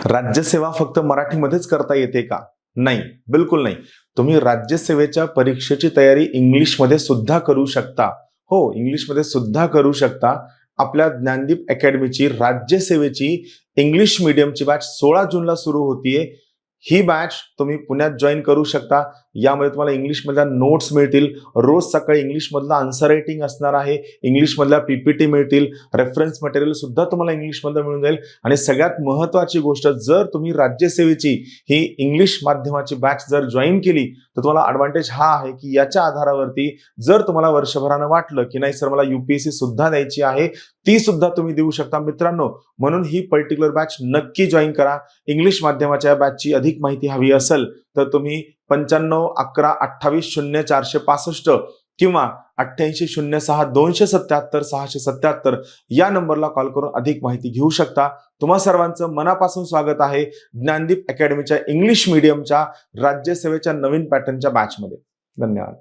राज्यसेवा फक्त मराठीमध्येच करता येते का? नाही, बिलकुल नाही. तुम्ही राज्यसेवेच्या परीक्षेची तयारी इंग्लिशमध्ये सुद्धा करू शकता. हो, इंग्लिशमध्ये सुद्धा करू शकता. आपल्या ज्ञानदीप अकॅडमीची राज्यसेवेची इंग्लिश मीडियमची बॅच 16 जूनला सुरू होतीये. ही बॅच तुम्ही पुण्यात जॉइन करू शकता. यामध्ये तुम्हाला इंग्लिशमधल्या नोट्स मिळतील. रोज सकाळी इंग्लिशमधलं आन्सर रायटिंग असणार आहे. इंग्लिशमधल्या पीपीटी मिळतील. रेफरन्स मटेरियल सुद्धा तुम्हाला इंग्लिशमधलं मिळून जाईल. आणि सगळ्यात महत्त्वाची गोष्ट, जर तुम्ही राज्यसेवेची ही इंग्लिश माध्यमाची बॅच जर जॉइन केली तर तुम्हाला ॲडव्हान्टेज हा आहे की याच्या आधारावरती जर तुम्हाला वर्षभरानं वाटलं की नाही सर मला यूपीएससी सुद्धा द्यायची आहे, ती सुद्धा तुम्ही देऊ शकता मित्रांनो. म्हणून ही पर्टिक्युलर बॅच नक्की जॉइन करा. इंग्लिश माध्यमाच्या बॅचची अधिक माहिती हवी असेल तर तुम्ही 9511280465 किंवा 8806277677 या नंबरला कॉल करून अधिक माहिती घेऊ शकता. तुम्हा सर्वांचं मनापासून स्वागत आहे ज्ञानदीप अकॅडमीच्या इंग्लिश मीडियमच्या राज्यसेवेच्या नवीन पॅटर्नच्या बॅचमध्ये. धन्यवाद.